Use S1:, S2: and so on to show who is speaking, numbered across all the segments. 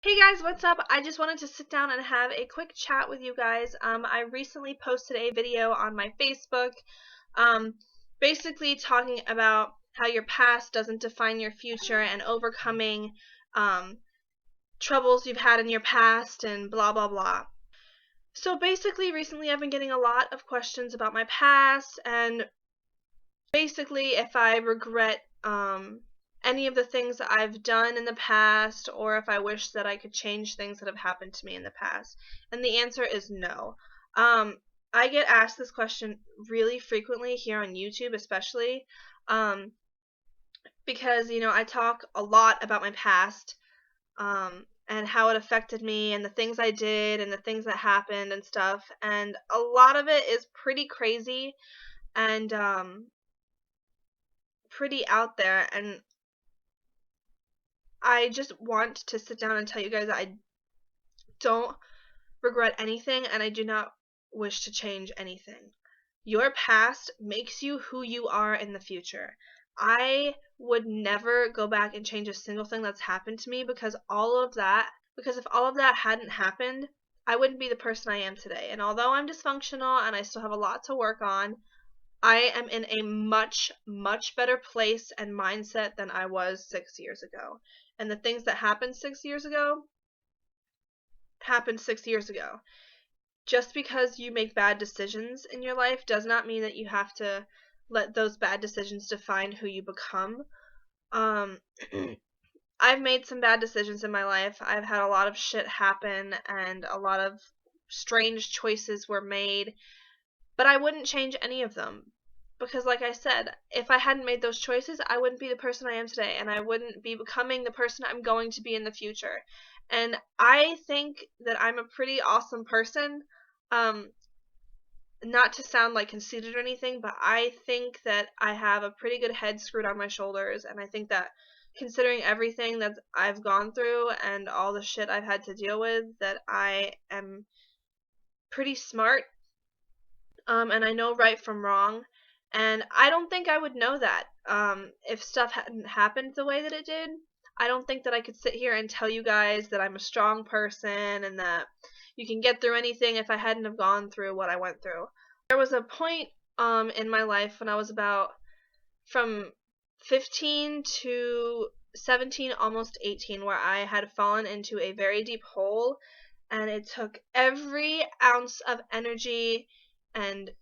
S1: Hey guys, what's up? I just wanted to sit down and have a quick chat with you guys. I recently posted a video on my Facebook, um, basically talking about how your past doesn't define your future and overcoming um, troubles you've had in your past and blah blah blah. So basically, recently I've been getting a lot of questions about my past and basically if I regret any of the things that I've done in the past, or if I wish that I could change things that have happened to me in the past. And the answer is no. I get asked this question really frequently here on YouTube, especially because, I talk a lot about my past and how it affected me and the things I did and the things that happened and stuff. And a lot of it is pretty crazy and pretty out there, and I just want to sit down and tell you guys that I don't regret anything and I do not wish to change anything. Your past makes you who you are in the future. I would never go back and change a single thing that's happened to me because if all of that hadn't happened, I wouldn't be the person I am today. And although I'm dysfunctional and I still have a lot to work on, I am in a much, much better place and mindset than I was 6 years ago. And the things that happened 6 years ago happened 6 years ago. Just because you make bad decisions in your life does not mean that you have to let those bad decisions define who you become. I've made some bad decisions in my life. I've had a lot of shit happen and a lot of strange choices were made, but I wouldn't change any of them. Because like I said, if I hadn't made those choices, I wouldn't be the person I am today, and I wouldn't be becoming the person I'm going to be in the future. And I think that I'm a pretty awesome person. Not to sound like conceited or anything, but I think that I have a pretty good head screwed on my shoulders, and I think that considering everything that I've gone through and all the shit I've had to deal with, that I am pretty smart, and I know right from wrong. And I don't think I would know that if stuff hadn't happened the way that it did. I don't think that I could sit here and tell you guys that I'm a strong person and that you can get through anything if I hadn't have gone through what I went through. There was a point in my life when I was about from 15 to 17, almost 18, where I had fallen into a very deep hole, and it took every ounce of energy and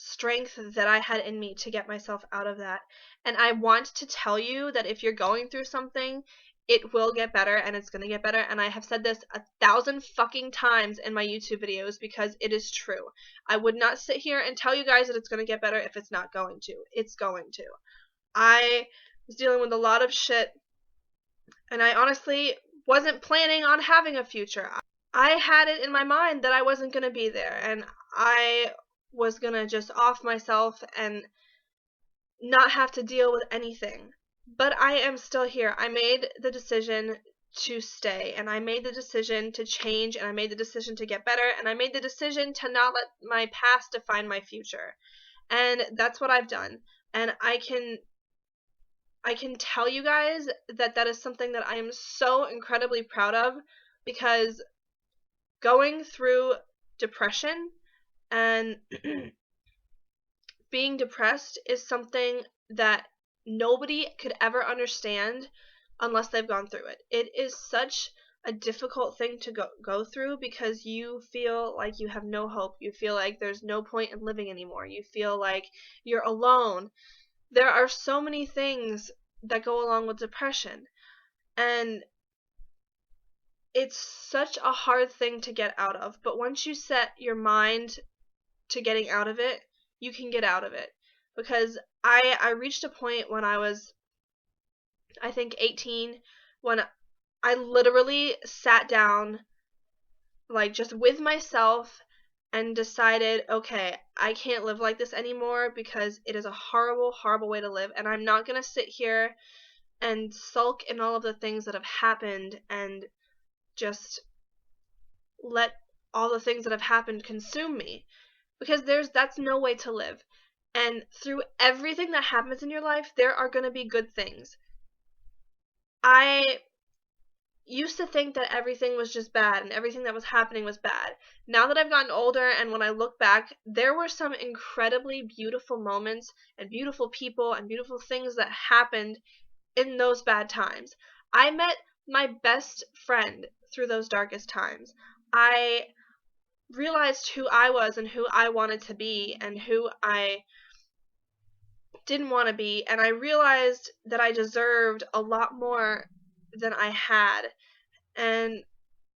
S1: strength that I had in me to get myself out of that. And I want to tell you that if you're going through something, it will get better, and it's going to get better. And I have said this 1,000 fucking times in my YouTube videos because it is true. I would not sit here and tell you guys that it's going to get better if it's not going to. It's going to. I was dealing with a lot of shit, and I honestly wasn't planning on having a future. I had it in my mind that I wasn't going to be there, and I was gonna just off myself and not have to deal with anything. But I am still here. I made the decision to stay, and I made the decision to change, and I made the decision to get better, and I made the decision to not let my past define my future. And that's what I've done. And I can tell you guys that that is something that I am so incredibly proud of, because going through depression and being depressed is something that nobody could ever understand unless they've gone through it. It is such a difficult thing to go through because you feel like you have no hope. You feel like there's no point in living anymore. You feel like you're alone. There are so many things that go along with depression, and it's such a hard thing to get out of. But once you set your mind to getting out of it, you can get out of it. Because I reached a point when I was, I think, 18, when I literally sat down, like, just with myself and decided, okay, I can't live like this anymore because it is a horrible, horrible way to live, and I'm not going to sit here and sulk in all of the things that have happened and just let all the things that have happened consume me. Because that's no way to live. And through everything that happens in your life, there are going to be good things. used to think that everything was just bad and everything that was happening was bad. Now that I've gotten older and when I look back, there were some incredibly beautiful moments and beautiful people and beautiful things that happened in those bad times. I met my best friend through those darkest times. I realized who I was and who I wanted to be and who I didn't want to be, and I realized that I deserved a lot more than I had. And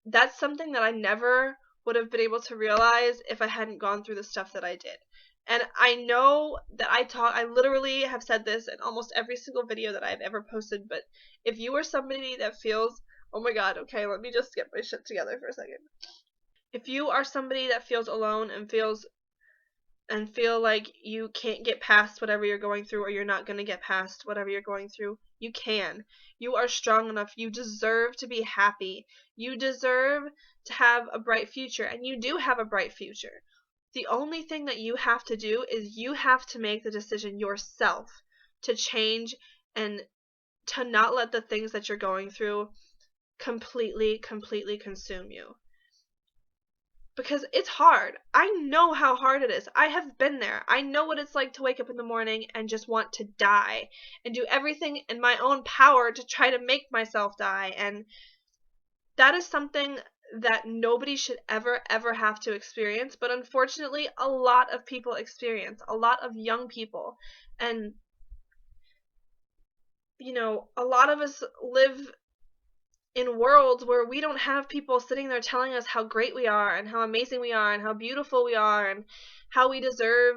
S1: that's something that I never would have been able to realize if I hadn't gone through the stuff that I did. And I know that I literally have said this in almost every single video that I've ever posted, but if you are somebody that feels, oh my god, okay, let me just get my shit together for a second. If you are somebody that feels alone and feel like you can't get past whatever you're going through, or you're not going to get past whatever you're going through, you can. You are strong enough. You deserve to be happy. You deserve to have a bright future, and you do have a bright future. The only thing that you have to do is you have to make the decision yourself to change and to not let the things that you're going through completely consume you. Because it's hard. I know how hard it is. I have been there. I know what it's like to wake up in the morning and just want to die and do everything in my own power to try to make myself die. And that is something that nobody should ever have to experience. But unfortunately, a lot of people experience. A lot of young people. And, you know, a lot of us live in worlds where we don't have people sitting there telling us how great we are and how amazing we are and how beautiful we are and how we deserve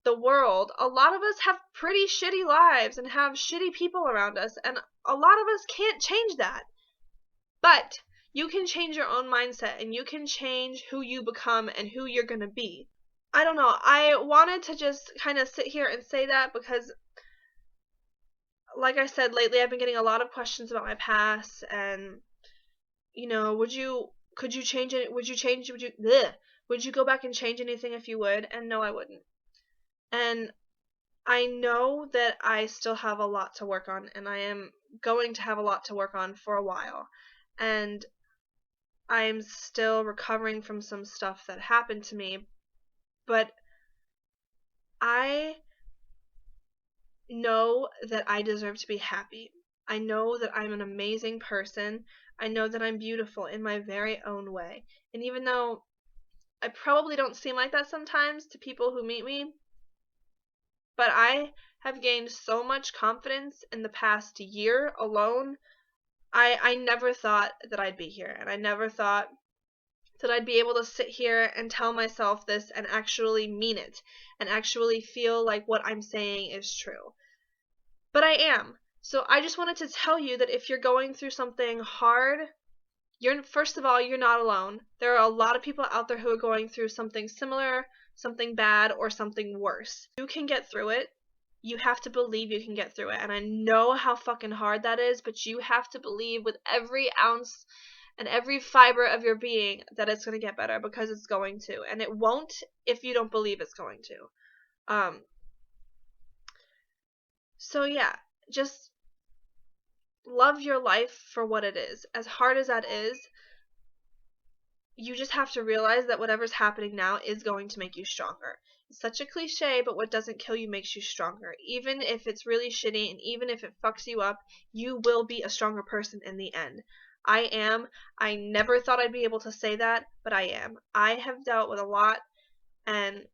S1: the world. A lot of us have pretty shitty lives and have shitty people around us, and a lot of us can't change that. But you can change your own mindset, and you can change who you become and who you're going to be. I don't know. I wanted to just kind of sit here and say that because, like I said, lately I've been getting a lot of questions about my past, and, you know, would you change it? Would you go back and change anything if you would? And no, I wouldn't. And I know that I still have a lot to work on, and I am going to have a lot to work on for a while. And I'm still recovering from some stuff that happened to me, but I know that I deserve to be happy. I know that I'm an amazing person. I know that I'm beautiful in my very own way. And even though I probably don't seem like that sometimes to people who meet me, but I have gained so much confidence in the past year alone. I never thought that I'd be here, and I never thought that I'd be able to sit here and tell myself this and actually mean it and actually feel like what I'm saying is true. But I am. So I just wanted to tell you that if you're going through something hard, first of all, you're not alone. There are a lot of people out there who are going through something similar, something bad, or something worse. You can get through it. You have to believe you can get through it. And I know how fucking hard that is, but you have to believe with every ounce and every fiber of your being that it's going to get better, because it's going to. And it won't if you don't believe it's going to. So yeah, just love your life for what it is. As hard as that is, you just have to realize that whatever's happening now is going to make you stronger. It's such a cliche, but what doesn't kill you makes you stronger. Even if it's really shitty and even if it fucks you up, you will be a stronger person in the end. I am. I never thought I'd be able to say that, but I am. I have dealt with a lot and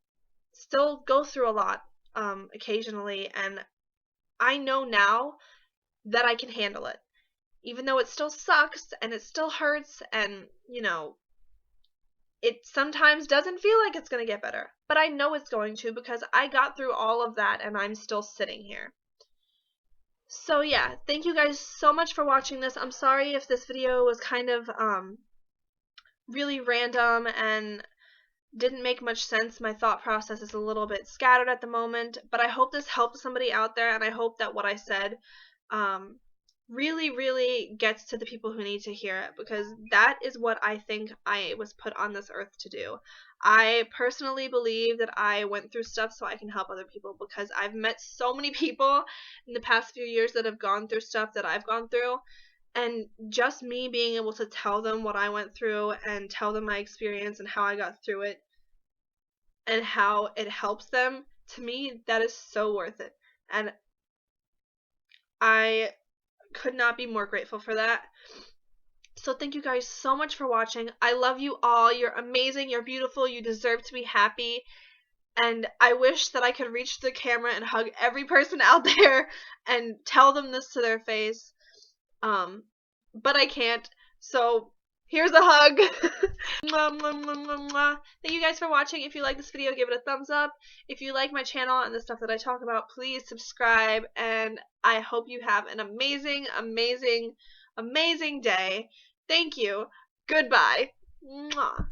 S1: still go through a lot occasionally, and I know now that I can handle it. Even though it still sucks and it still hurts and, you know, it sometimes doesn't feel like it's going to get better. But I know it's going to, because I got through all of that and I'm still sitting here. So yeah, thank you guys so much for watching this. I'm sorry if this video was kind of really random and didn't make much sense. My thought process is a little bit scattered at the moment, but I hope this helped somebody out there, and I hope that what I said really gets to the people who need to hear it, because that is what I think I was put on this earth to do. I personally believe that I went through stuff so I can help other people, because I've met so many people in the past few years that have gone through stuff that I've gone through, And just me being able to tell them what I went through and tell them my experience and how I got through it and how it helps them, to me, that is so worth it. And I could not be more grateful for that. So thank you guys so much for watching. I love you all. You're amazing. You're beautiful. You deserve to be happy. And I wish that I could reach the camera and hug every person out there and tell them this to their face. But I can't. So here's a hug. Mwah, mwah, mwah, mwah, mwah. Thank you guys for watching. If you like this video, give it a thumbs up. If you like my channel and the stuff that I talk about, please subscribe. And I hope you have an amazing, amazing, amazing day. Thank you. Goodbye. Mwah.